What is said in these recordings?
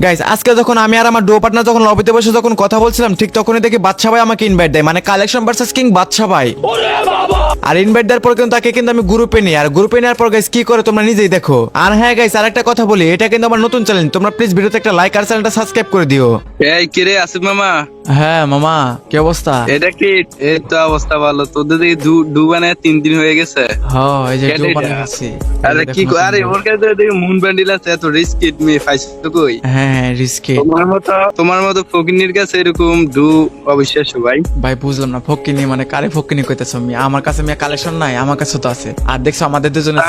Guys আজকে যখন আমি আর আমার ডো পার্টনার যখন লবিতে বসে যখন কথা বলছিলাম ঠিক তখনই দেখি বাদশা ভাই আমাকে ইনভাইট দেয়, মানে কালেকশন ভার্সেস কিং বাদশা ভাই। আর ইনভাইট দেওয়ার পর কিন্তু তাকে কিন্তু আমি গ্রুপে নিই, আর গ্রুপে নেওয়ার পর গাইস কি করে তোমরা নিজেই দেখো। আর হ্যাঁ গাইস আরেকটা কথা বলি, এটা কিন্তু আমার নতুন চ্যালেঞ্জ, তোমরা প্লিজ ভিডিওতে একটা লাইক আর চ্যানেলটা সাবস্ক্রাইব করে দিও। এই কিরে আসিফ মামা, হ্যাঁ মামা কি অবস্থা? এটা কি? এই তো অবস্থা ভালো। তোদের দিকে ডু বানায় 3 দিন হয়ে গেছে। হ্যাঁ এই যে কেটে ডো যা। বানাচ্ছি। আরে কি আরে ওর কাছে দেখি মুন ব্যান্ডিল আছে, এত রিস্ক ইট মি ফাইসতো কই? হ্যাঁ রিস্কে তোমার মতো ফকিনির কাছে এরকম ডু অবিশ্বাস্য ভাই। ভাই বুঝলাম না ফকিনি মানে কারে ফকিনি কইতেছ? আমি আমার কাছে আমি কালেকশন নাই, আমার কাছে তো আছে। আর দেখছো আমাদের দুজনের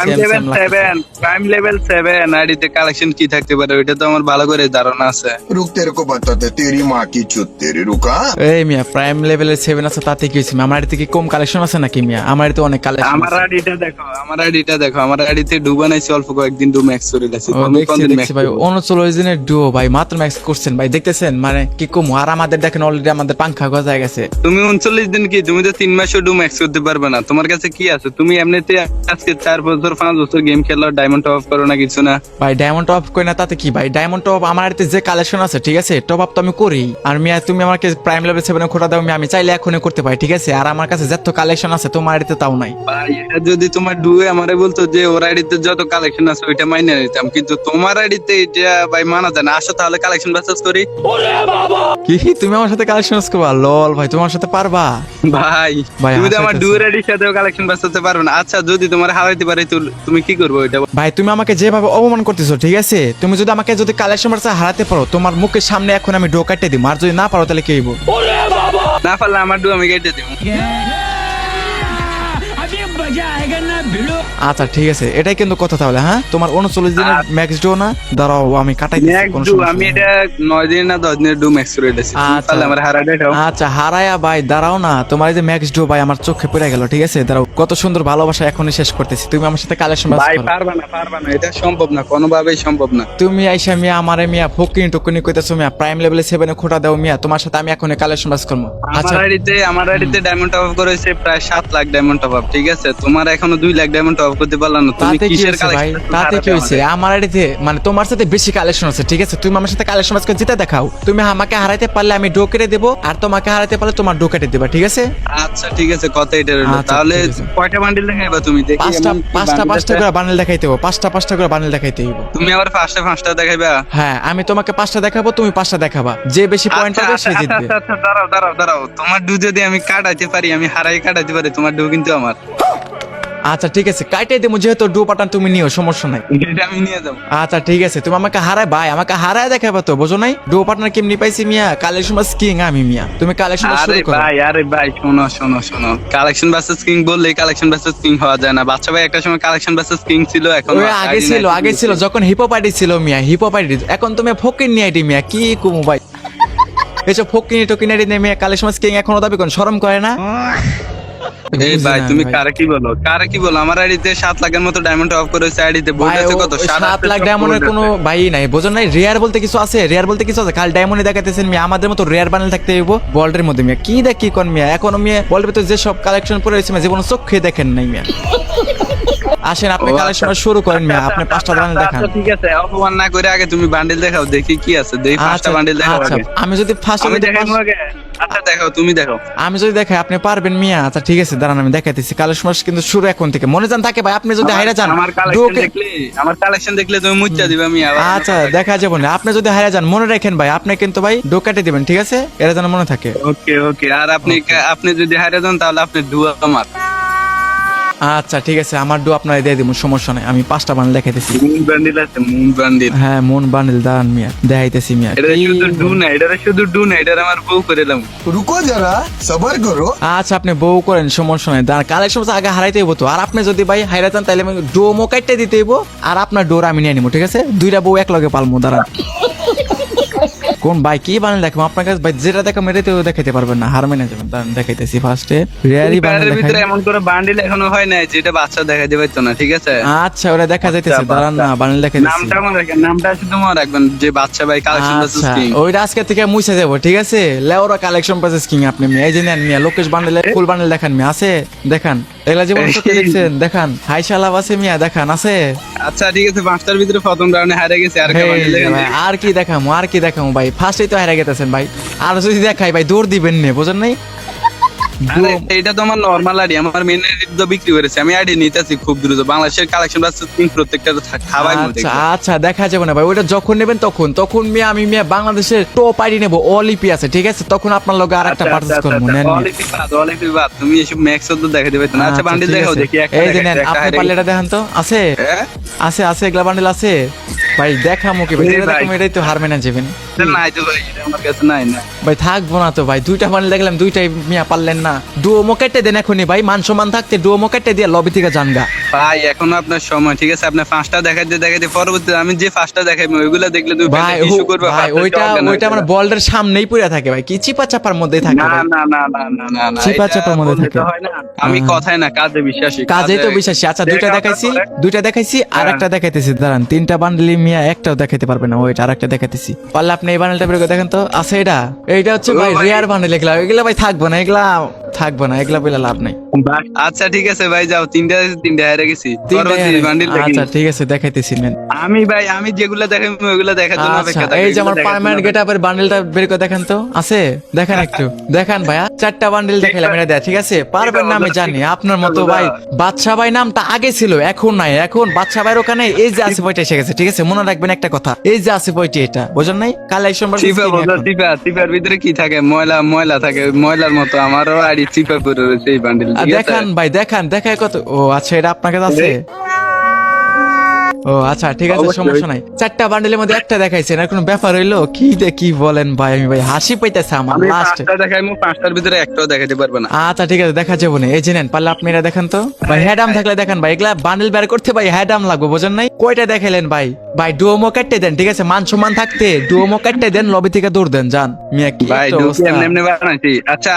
প্রাইম লেভেল 7 আইডিতে কালেকশন কি থাকতে পারে ওইটা তো আমার ভালো করে ধারণা আছে। रुक तेरे को बताते तेरी माँ की चुत तेरी रुका। এই মিয়া প্রাইম লেভেলের 7 আছে তাতে কি হইছে? আমার আইডিতে কি কম কালেকশন আছে নাকি মিয়া? আমার আইডিতে অনেক কালেকশন আমার আছে। আইডিটা দেখো, আমার আইডিতে ডু বানাইছি অল্প কয়েকদিন, ডু ম্যাক্স করে দিয়েছি। ও দেখছি ভাই 39 দিনের ডুও ভাই মাত্র ম্যাক্স করছেন ভাই, দেখতেছেন মানে কি কম। আর আমাদের দেখেন অলরেডি আমাদের পাংখা গজায় গেছে। তুমি 39 দিন কি? তুমি তো 3 মাসও ডু ম্যাক্স করতে পারবে না। তোমার কাছে কি আছে? তুমি এমনিতে আজকে 4 বছর 5 বছর গেম খেলো, ডায়মন্ড টপ করো না কিছু না। ভাই ডায়মন্ড টপ কই না তাতে কি ভাই? ডায়মন্ড টপ আমার আইডিতে যে কালেকশন আছে ঠিক আছে, টপ আপ তো আমি করি। আর মিয়া তুমি আমাকে প্রাইম লেভেল 7 এ খোটা দাও আমি চাইলে এখনই করতে পারি ঠিক আছে। আর আমার কাছে যত কালেকশন আছে তোমার আইডিতে তাও নাই। ভাই এটা যদি তোমার ডুয়ে আমারে বলতো যে ওর আইডিতে যত কালেকশন আছে ওইটা মাইনে নিতাম, কিন্তু তোমার আইডিতে এটা ভাই মানা যায় না। আসো তাহলে কালেকশন বাসেস করি। কি তুমি আমার সাথে কালেকশন করবা? লল ভাই তোমার সাথে পারবা? ভাই ভাই, তুমি তো আমার হাসাইতেছো। ডুয়ের আইডির সাথেও কালেকশন বাসাতে পারবে না। আচ্ছা যদি তোমার হারাইতে পারি তো তুমি কি করবে ওইটা? ভাই তুমি আমাকে যেভাবে অপমান করতেছো ঠিক আছে, তুমি যদি আমাকে যদি কালেকশন বার্সা হারাতে পারো তোমার মুখের সামনে এখন আমি ডো কাটতে দিব। আর যদি না পারো তাহলে কি হইব? না পারলে আমার ডু আমি কেটে দিব। আচ্ছা ঠিক আছে এটাই কিন্তু কথা তাহলে। হ্যাঁ তোমার 39 দিনের ম্যাক্স ডো না, দাঁড়াও আমি কাটাই দিচ্ছি, কোনো ডু সমস্যা আমি নেই। এটা 9 দিন না 10 দিনের ডু ম্যাক্স করে দিয়েছি। আচ্ছা। তাহলে আমার হারাই দেখাও। আচ্ছা হারায়া ভাই দাঁড়াও না, তোমার এই যে ম্যাক্স ডো ভাই আমার চোখে পড়ে গেল ঠিক আছে। দাঁড়াও কত সুন্দর ভালোবাসা এখনই শেষ করতেছি, তুমি আমার সাথে কালেকশন বাস ভাই করো। পারবা না, এটা সম্ভব না, কোনোভাবেই সম্ভব না। তুমি আইসা মিয়া আমারে মিয়া ফকিনি টকিনি কইতাছো মিয়া, প্রাইম লেভেলে 7 এ খোটা দাও মিয়া, তোমার সাথে আমি এখনই কালেকশন বাস করব। আচ্ছা আমার আইডিতে ডায়মন্ড টপ আপ করেছে প্রায় 7 লাখ ডায়মন্ড টপ আপ, ঠিক আছে? তোমার এখনো 2 লাখ ডায়মন্ড টপ আপ করতে পারলা না। তুমি তাতে কি কিসের হয়েছে ভাই? কালেকশন? তাতে কি হয়েছে? আমার আইডিতে মানে তোমার সাথে বেশি কালেকশন আছে ঠিক আছে, তুমি আমার সাথে কালেকশন বাস করে জিতে দেখাও। তুমি আমাকে হারাইতে পারলে আমি ডো কেটে দেবো, আর তোমাকে হারাইতে পারলে তোমার ডো কেটে দেবা ঠিক আছে। আচ্ছা ঠিক আছে, কথা এটা রইলো। আচ্ছা, তাহলে ঠিক আছে। কয়টা বান্ডিল দেখাইবা তুমি? দেখি পাঁচটা এমন কি পাঁচটা bundle পাঁচটা আছে? করে বান্ডেল দেখাইতে হবে, পাঁচটা করে বান্ডেল দেখাইতে হবে। তুমি আবার পাঁচটা দেখাইবা? হ্যাঁ আমি তোমাকে 5টা দেখাবো, তুমি 5টা দেখাবা, যে বেশি পয়েন্ট আচ্ছা হবে আচ্ছা সে জিতবে। আচ্ছা আচ্ছা, দাঁড়াও। তোমার ডু যদি আমি কাটাইতে পারি, আমি হারাই কাটাইতে পারি, তোমার ডু কিন্তু আমার। আচ্ছা ঠিক আছে কাইটাই দেবো, যেহেতু ডো পাটান তুমি নিও সমস্যা নাই। এটা আমি নিয়ে যাবো। আচ্ছা ঠিক আছে তুমি আমাকে হারাই ভাই, আমাকে হারায় দেখাবা তো, বোঝো নাই? ডো পার্টনার কেমনি পাইছি মিয়া, কালেকশন বাস কিং আমি মিয়া, তুমি কালেকশন শুরু করো। আরে ভাই শোনো, কালেকশন ভার্সেস কিং বললেই কালেকশন ভার্সেস কিং হওয়া যায় না। বাচ্চা ভাই একটা সময় কালেকশন ভার্সেস কিং ছিল, এখন ওই আগে ছিল যখন হিপহপ আইডি ছিল মিয়া, হিপহপ আইডি। এখন তুমি ফকির নিয়ে আইডি মিয়া, কি কুমু ভাই এসব ফকিনি টকিনি আইডি নিয়ে মিয়া কালেকশন বাস কিং এখনো দাবি কোন শরম করে না? এই ভাই তুমি কারে কি বলো? আমার আইডিতে 7 লাখের মতো ডায়মন্ড অফ করেছে, আইডিতে ভাই, বলতেছে কত? 7 লাখ ডায়মন্ডের কোনো ভাই নাই, বোঝো নাই? রেয়ার বলতে কিছু আছে, খালি ডায়মন্ডে দেখাইতেছেন মিয়া। আমাদের মতো রেয়ার বান্ডেল থাকতে হইব বল্ডের মধ্যে মিয়া। কি দেখ কি কোন মিয়া, এখনো মিয়া বল্ডের ভিতরে যে সব কালেকশন পড়ে রয়েছে মিয়া, জীবনে চোখে দেখেন নাই মিয়া। আসেন আপনি কালেকশন শুরু করেন মিয়া, আপনি 5টা বান্ডেল দেখান। ঠিক আছে, অপমান না করে আগে তুমি বান্ডেল দেখাও, দেখি কি আছে। দেখি 5টা বান্ডেল দেখাও আচ্ছা আগে। আমি যদি ফার্স্ট আমি দেখাবো আগে। আচ্ছা দেখাও, তুমি দেখাও। আমি যদি দেখাই আপনি পারবেন মিয়া? আচ্ছা ঠিক আছে দাঁড়ান আমি দেখাইতেছি। কালেকশন কিন্তু শুরু এখন থেকে, মনে যান থাকে ভাই। আপনি যদি হাইরা যান আমার কালেকশন দেখলে তুমি মুচ্চা দিবা মিয়া। আচ্ছা দেখা যাবে না। আপনি যদি হাইরা যান মনে রাখেন ভাই, আপনি কিন্তু ভাই ডো কাটে দিবেন ঠিক আছে, এরা যেন মনে থাকে। ওকে। আর আপনি যদি হারিয়ে যান তাহলে আপনি ডুয়া আমার। আচ্ছা ঠিক আছে আমার ডো আপনারা দিয়ে দিব, সমস্যা নাই। আমি 5টা বান্ডেল দেখাইতেছি। মুন বান্ডিল আছে, মুন বান্ডিল। হ্যাঁ মন বান্ডেল দাঁড়ান মিয়া, দেখাইতেছি মিয়া। এটা শুধু ডু না, এটা আমার বউ করে এলাম। रुको जरा सबर करो। আচ্ছা আপনি বউ করেন সমস্যা নাই, দাঁড়ান কালেকশন আগে হারাইতে হইব তো। আর আপনি যদি ভাই হাইরা যান তাহলে আমি ডো মো কাটতে দিতে হইব, আর আপনার ডোর আমি নিয়ে নিব ঠিক আছে। 2টা বউ এক লগে পালমু, দাঁড়ান। কোন ভাই কি বানাল দেখাম আপনার কাছে ভাই? যেটা দেখাম এটাতেও দেখাইতে পারবেন না, হার মেনে যাবেন। দাঁড়ান দেখাইতেছি ফার্স্টে রেয়ারি বানাল এর ভিতরে দেখাই। এমন করে বান্ডিল এখনো হয় না যেটা বাচ্চা দেখা দিবে তো না, ঠিক আছে? আচ্ছা ওটা দেখা যাইতেছে, দাঁড়ান না বানাল দেখাইতেছি। নামটা মনে রাখেন, নামটা শুধু মনে রাখবেন যে বাচ্চা ভাই কালেকশন ভার্সেস আচ্ছা কিং। ওইটা আজকে থেকে মুছে যাবো ঠিক আছে। লেওরা কালেকশন পাচ্ছিস কিং আপনি মিয়া, এই যে নেন মিয়া লোকেশ বান্ডেলে ফুল বান্ডেল দেখান মিয়া, আছে দেখান। এগুলা জীবন সত্যি দেখছেন দেখান। হাই শালাব আছে মিয়া দেখান, আছে আচ্ছা ঠিক আছে, 5টার ভিতরে প্রথম রাউন্ডে হারে গেছে। আর একটা এই বান্ডিল যে দেখেন। ভাই, আর কি দেখামু ভাই, ফার্স্টেই তো হেরে গেতেছেন ভাই, আর যদি দেখাই ভাই দৌড় দিবেন নে, বুঝেন নাই? আরে এটা তো আমার নরমাল আইডি, আমার মেন আইডি তো বিক্রি করেছে, আমি আইডি নিতেছি খুব দ্রুত। বাংলাদেশের কালেকশন বাস প্রত্যেকটা খাওয়াই মধ্যে। আচ্ছা আচ্ছা, দেখা যাবে না ভাই, ওটা যখন নেবেন তখন আমি বাংলাদেশের টপ আইডি নেবো, অলিপি আছে ঠিক আছে, তখন আপনার লগে আর একটা পারচেজ করবো, নেন নি। তুমি এসব ম্যাক্স তো দেখাতে পারতো না। আচ্ছা বান্ডিল ঠিক দেখাও আছে। দেখি। এই যে নেন, আপনি পারলে এটা দেখান তো, আছে হ্যাঁ? আছে এগুলা বান্ডিল আছে ভাই, দেখামো কি ভাই, এই এটা ভাই। দেখামো, এটাই তো হার মেনে যাবেন নাই তো ভাই, এটা আমার কাছে নাই না। ভাই, থাকবো না তো ভাই, দুইটা বান্ডিল দেখলাম, দুইটাই মিয়া পারলেন না। ডুয়োমো কেটে দেন এখনই ভাই, মান সম্মান থাকতে ডুয়োমো কেটে দিয়ে লবি থেকে জানগা। ভাই এখনো আপনার সময়, ঠিক আছে? আপনি 5টা দেখাইতে পরবর্তীতে আমি যে 5টা দেখাইবো ওইগুলা দেখলে তুমি ভাই ইস্যু করবে। ভাই ওইটা আমার বলটার সামনেই পড়ে থাকে ভাই, কি চিপা চাপার মধ্যেই থাকে না ভাই। না না না না না না, চিপা এটা চাপার মধ্যে বললে তো থাকে। হয় না। আমি কথায় না, কাজে বিশ্বাসী। কাজেই তো বিশ্বাসী। আচ্ছা দুইটা দেখাইছি আর একটা দেখাইতেছি, দাঁড়ান, 3টা বান্ডেলি মিয়া একটাও দেখাইতে পারবে না, ওইটা আর একটা দেখাইতেছি। পারলে আপনি এই বান্ডেলটা বের করে দেখেন তো, আছে এইটা হচ্ছে ভাই ভাই। রেয়ার বান্ডেল, এগুলা ভাই থাকবো না, এগুলা বলে লাভ নাই। আচ্ছা ঠিক আছে ভাই, যাও। তিনটা হেরে গেছি। পরবর্তী বান্ডিল দেখি। আচ্ছা ঠিক আছে, দেখাইতেছি নেন। আমি যেগুলা দেখাইবো ওইগুলা দেখার জন্য আচ্ছা অপেক্ষা থাকি। এই যে আমার এগুলা দেখার পার্মানেন্ট জন্য গেটআপের বান্ডেলটা বের করে দেখেন তো, আছে দেখান একটু, দেখান ভাইয়া, 4টা বান্ডেল দেখাইলাম, এটা দেয়া ঠিক আছে, পারবেন না আমি জানি, আপনার মতো ভাই বাদশা ভাই নামটা আগে ছিল, এখন নাই, এখন বাদশা ভাইয়ের ওখানে এই যে আসিফ ভাইটা এসে গেছে, ঠিক আছে, মনে রাখবেন একটা কথা, এই যে আসিফ ভাইটি, এটা বোঝেন নাই, কালেকশন চিপার ভিতরে কি থাকে? ময়লা থাকে, ময়লার মতো আমারও আইডি চিপা করে রয়েছে এই বান্ডিল। দেখান ভাই, দেখায় কত, ও আচ্ছা এটা আপনার কাছে আছে, ও আচ্ছা ঠিক আছে, অবশ্যই। সমস্যা নাই, 4টা বান্ডেলের মধ্যে একটা দেখাইছেন, আর কোনো ব্যাপার হইলো কি বলেন ভাই, আমি ভাই হাসি পাইতেছে আমার আমি লাস্ট। 5টা দেখাইবো, 5টার ভিতরে একটাও দেখাতে পারবে না। আচ্ছা ঠিক আছে, দেখা যাবো না, এই যে নেন, পারলে আপনি এটা দেখান তো ভাই, হ্যাডাম থাকলে দেখান ভাই, এগুলা বান্ডেল বের করতে ভাই হ্যাডাম লাগবে, বোঝেন নাই? কয়টা দেখাইলেন ভাই? ডুয়োমো কাটতে দেন, ঠিক আছে, মান সম্মান থাকতে ডুয়োমো কাটতে দেন, লবি থেকে দৌড় দেন, যান মিয়া, কি ভাই একটা ঢুকি অবস্থা। এমনি বানাইছি। আচ্ছা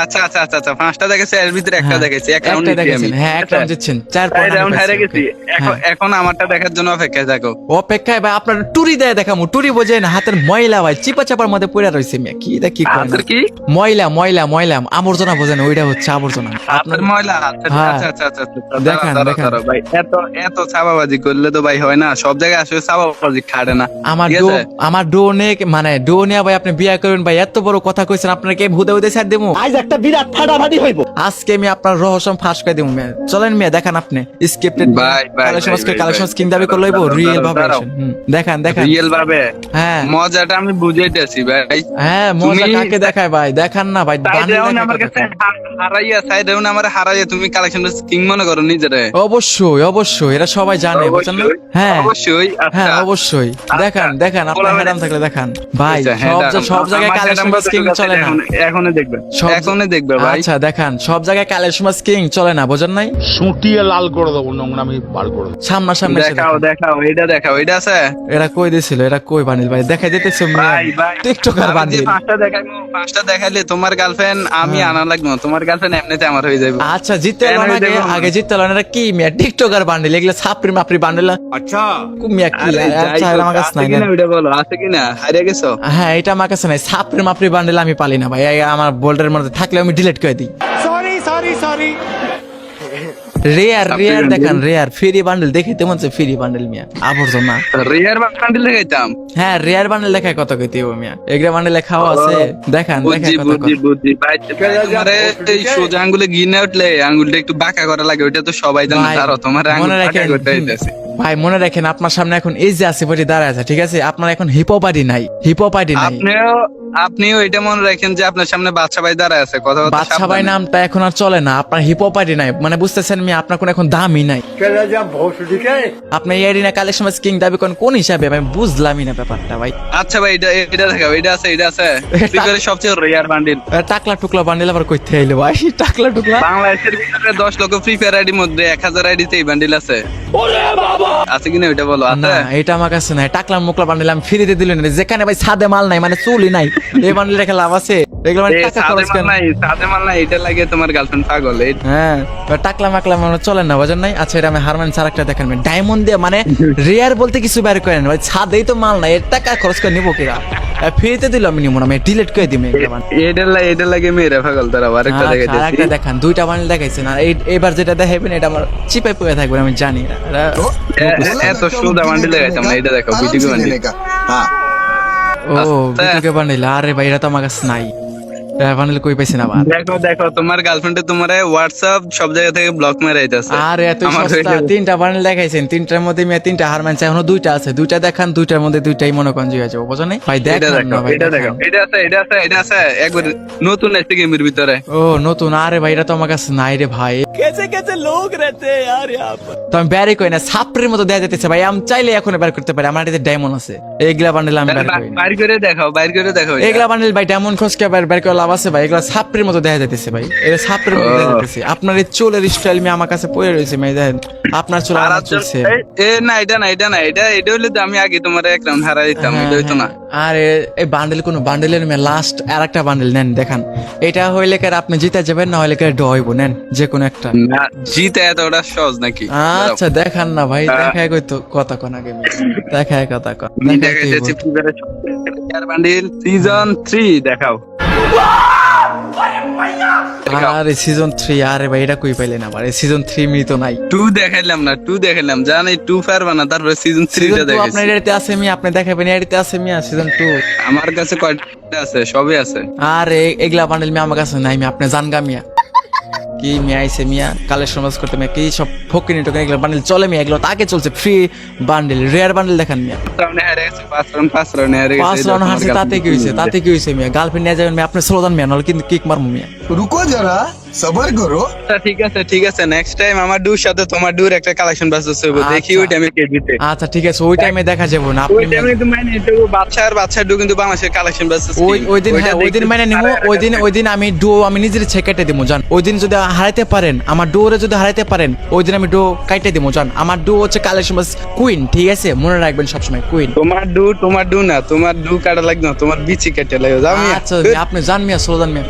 5টা দেখাইছি, এর ভিতরে একটা হ্যাঁ, দেখাইছি, এক রাউন্ড একটা দিচ্ছি আমি। দেখাইছেন, হ্যাঁ এক রাউন্ড দিচ্ছেন, 4 তাই রাউন্ড হেরে গেছি। এখন আমারটা দেখার জন্য অপেক্ষায় থাকো। অপেক্ষায় ভাই, আপনার টুরি দেয় দেখামু, টুরি বোঝেন, হাতের ময়লা ভাই, চিপা চাপার মধ্যে পড়ে রয়েছে মিয়া, কি করেন? হাতের কি? ময়লা আবর্জনা বোঝেন, ওইটা হচ্ছে আবর্জনা হাতের ময়লা? আচ্ছা হ্যাঁ। আচ্ছা আচ্ছা আচ্ছা, দেখান, দাঁড়াও, দেখান। দাঁড়াও ভাই, এত ছাপাবাজি করলে তো ভাই হয় না, সব জায়গায় আসলে ছাপাবাজি খাটে না। ঠিক আছে? আমার ডো নিয়ে ভাই আপনি বিয়া করবেন ভাই, এত বড় কথা কইছেন, আপনার কে ভুদে ছাড় দেবো, আজ একটা বিরাট ফাটাফাটি হইব। আজকে আমি আপনার রহস্য ফাঁস করে দেবো মিয়া, চলেন মিয়া, দেখান আপনি স্ক্রিপ্টেড ভাই, ভাই, কালেকশন ভাই, কিং দাবি করলে হইবো, দাঁড়াও, রিয়েল ভাবে দাঁড়াও। আসেন। দেখান রিয়েল ভাবে হ্যাঁ মজাটা আমি বুঝাইতেছি ভাই। হ্যাঁ, মজা তুমি- কাকে দেখায় ভাই, দেখান না ভাই, সাইড বান্ডিল রাউন্ড দেখায় আমার কত কাছে টাকা। হারাইয়া তুমি কালেকশন কিং মনে করো নিজেরে। অবশ্যই এটা সবাই জানে, বুঝছেন না? হ্যাঁ অবশ্যই। আচ্ছা হ্যাঁ অবশ্যই, দেখান আপনার বলা হ্যাডাম থাকলে দেখান ভাই, আচ্ছা, হ্যাঁ, সব জায়গায় আমার কালেকশন head কিং number চলে না, এখনই দেখবে, সব- এখনই দেখবে ভাই। আচ্ছা দেখান, সব জায়গায় কালেকশন কিং চলে না, বোঝেন নাই? সুটিয়ে লাল করে দেবো, নোংরামি বার করে দেবো। সামনাসামনি এসে দেখাও দেখান। দেখাও এটা আছে এরা কই দিছিল, এরা কই বানিল ভাই, দেখাই দিতেছে ভাই ভাই। টিকটকার আমি যে বানিল। 5টা দেখাইলে তোমার গার্লফ্রেন্ড আমি আনা লাগবে না, তোমার গার্লফ্রেন্ড এমনিতে আমার হয়ে যাবে। আচ্ছা জিততে কেন হলো হয়ে যাবে? আগে জিততে হলো না, এটা কি মিয়া টিকটকার বান্ডিল, এগুলা সাপরি মাপরি বান্ডিল, अच्छा মিয়া কি আরে যাই আচ্ছা হোক, আমার কাছে আছে নাই কিনা ওইটা বলো, আছে কিনা? হারিয়ে গেছো? হ্যাঁ এটা আমার কাছে নাই, সাপরি মাপরি বান্ডিল আমি পালি না ভাই, আমার বোল্ডের মধ্যে থাকলে আমি ডিলিট করে দিই। Rare bundle? দেখান, রেয়ার ফ্রি বান্ডেল দেখে তেমন ফ্রি বান্ডেল মিয়া, আবর্জনা। রিয়ার বান্ডিল দেখাইতাম। হ্যাঁ রেয়ার বান্ডেল দেখায় কত কইতে হবে মিয়া, এগুলা বান্ডেল লেখাও আছে, দেখান বুঝছি কত বুঝছি বুঝছি ভাই, তোমারে এই সোজা আঙ্গুলে গিনে উঠলে আঙ্গুলটা একটু বাঁকা করা লাগে, ওইটা তো সবাই জানে। ভাই, তারও তোমার আঙ্গুল মনে বাঁকা রাখেন, করতে হইতাছে। ভাই মনে রাখেন, আপনার সামনে এখন এই যে আছে বডি দাঁড়ায় আছে, ঠিক আছে, আপনার এখন হিপোপাডি নাই। আপনিও এটা মনে রাখেন যে আপনার সামনে বাচ্চা ভাই দাঁড়ায় আছে, কথা বলতে বাদশা ভাই নামটা এখন আর চলে না, আপনার হিপোপাডি নাই, মানে বুঝতেছেন মিয়া, আপনার কোন এখন দামই নাই। আপনি এই এরিনা কালেকশন কিং দাবি করেন কোন হিসাবে, আমি বুঝলামই না ব্যাপারটা ভাই। আচ্ছা ভাই, এটা দেখাও, এটা আছে ফ্রিফায়ারের সবচেয়ে রেয়ার বান্ডিল। টাকলা টুকলা বান্ডিল আবার কইতে আইলো ভাই, টাকলা টুকলা বাংলাদেশের ভিতরে 10 লক্ষ ফ্রি ফায়ার আইডির মধ্যে 1000 আইডিতে এই বান্ডিল আছে। আছে কিনা ওইটা বলো, না আছে? এটা আমার কাছে নাই, টাকলা মুকলা বান্ডিল আমি ফ্রিতে দিলেন, যেখানে ভাই সাদে মাল নাই, মানে চুলি নাই, এই বান্ডিল রেখে লাভ আছে? এগুলো মানে এই টাকা সাদে খরচ মাল কেন? নাই, সাদে মাল নাই, এটা লাগে তোমার গার্লফ্রেন্ড পাগল। হ্যাঁ টাকলা মাকলা মানে চলেন না, বোঝেন নাই? আচ্ছা এটা আমি হারমান স্যার একটা দেখেন, ডায়মন্ড দিয়ে মানে রেয়ার বলতে কিছু বের করেন ভাই, ছাদেই তো মাল নাই, এর টাকা খরচ করে নিবো কিরা? ফ্রিতে দিল আমি নিব না, আমি ডিলিট করে দিই এগুলা বান্ডেল। এটা লাগে মেয়েরা পাগল তারা আরেকটা দেখে আচ্ছা, আরেকটা দেখান, দুইটা বান্ডেল দেখাইছেন, আর এবার যেটা দেখাবেন এটা আমার চিপায় পড়ে থাকবে আমি জানি না। तो এত সোজা বান্ডিল দেখাইতাম না, এটা দেখো आराम ভিডিও से বান্ডিল। लेने का हाँ ও ভিডিওকে বান্ডেল, আরে ভাই এটা তো আমার কাছে নাই, বান্ডেল কই পাইছেন আবার? দেখো তোমার গার্লফ্রেন্ডে তোমার হোয়াটসঅ্যাপ সব জায়গা থেকে ব্লক মেরে আইতাছে। আরে এত আমার সস্তা, হইলে- তিনটা বান্ডেল দেখাইছেন, তিনটার মধ্যে মেয়ে তিনটা হার মানছে, এখনো দুইটা আছে, দুইটা দেখান, দুইটার মধ্যে দুইটাই মনে করেন হয়ে যাবো, বুঝো নাই ভাই? এটা দেখান দেখো না ভাই, এটা দেখো, দেখান। এটা আছে একবার নতুন এসে গেমের ভিতরে। ও নতুন, আরে ভাই এটা তো আমার কাছে নাই রে ভাই। কেসে কেসে লোক রেতে यार यहाँ पर তো আমি বেরই কই না, সাপের মতো দেখা যাইতেছে ভাই, আমি চাইলে এখন বের করতে পারি, আমার এতে ডায়মন্ড আছে, এইগুলা বান্ডেল আমি বের করি না। বাইর করে দেখাও, বাইর করে দেখো এটা। এগুলা বান্ডেল ভাই ডায়মন্ড খসকে বের করে লাভ আছে ভাই, এগুলা সাপের মতো দেখা যাইতেছে ভাই, এটা সাপের মতো দেখা যাইতেছে। আপনার এই চুলের স্টাইল মি আমার কাছে পড়ে রয়েছে ভাই, দেখেন আপনার চুল আর আমার চলছে। না এটা হইলে তো আমি আগে তোমার এক রাউন্ড হারাই দিতাম, এটা হইতো না। আরে এই বান্ডেল কোন বান্ডেলের মে লাস্ট আরেকটা বান্ডেল নেন, দেখান এটা হইলে কার আপনি জিতে যাবেন, না হইলে কার ডয়ব নেন, যে কোনো একটা। না, জিতে এতটা সহজ নাকি? আচ্ছা দেখান না ভাই, দেখায় কই তো কথা কোন আগে, দেখায় কথা কোন, আমি দেখাইতেছি বান্ডিল সিজন 3 দেখাও। আরে সিজন 3, আরে ভাই এটা কই পাইলেন আবার? এই সিজন 3 মি তো নাই। 2 দেখাইলাম না, 2 দেখাইলাম, জানি 2 পারবা না, তারপরে সিজন 3 সিজন টা 2 আপনার দেখাইছি। এরিতে আছে, মি আপনি দেখাবেন এরিতে আছে, মি সিজন 2। আমার কাছে কয়টা আছে? সবই আছে। আরে এগুলা বান্ডেল মি আমার কাছে নাই, মি আপনি জানগা মিয়া কি মিয়া আইছে মিয়া কালেকশন বাস করতে, মিয়া কি সব ফকিনি টোকেন এগুলা বান্ডেল চলে মিয়া, এগুলো আগে চলছে ফ্রি বান্ডেল, রেয়ার বান্ডেল দেখান মিয়া। 5 রাউন্ড হারে গেছে। 5 রাউন্ড হারছে, তাতে কি হইছে? তাতে কি হইছে মিয়া? গার্লফ্রেন্ড নিয়ে যাবেন মিয়া, আপনি স্লোগান মিয়া, নলে কিন্তু কিক মারমু মিয়া। रुको जरा सबर करो আচ্ছা, ঠিক আছে নেক্সট টাইম আমার ডুর সাথে তোমার ডুর একটা কালেকশন বাসস হইব, দেখি ওই টাইমে কে জিতে। আচ্ছা ঠিক আছে, ওই টাইমে দেখা যাবে না, ওই আপনি টাইমে তো মানে তো বাচ্চা ডু কিন্তু বাংলাদেশের কালেকশন বাসস। ওই দিন হ্যাঁ, ওই দিন মানে নিমু, ওই দিন আমি ডো আমি নিজের ছেকেটে দিমু জান। ওই দিন যদি হারাইতে পারেন, আমার ডোরে যদি হারাইতে পারেন, ওই দিন আমি ডো কাইটে দিমু জান। আমার ডো হচ্ছে কালেকশন বাস কুইন, ঠিক আছে? মনে রাখবেন সবসময় কুইন। তোমার ডু না, তোমার ডু কাটা লাগবে না, তোমার বিচি কেটে লাগে যাও মিয়া। আচ্ছা আপনি জান মিয়া, স্লোগান মিয়া।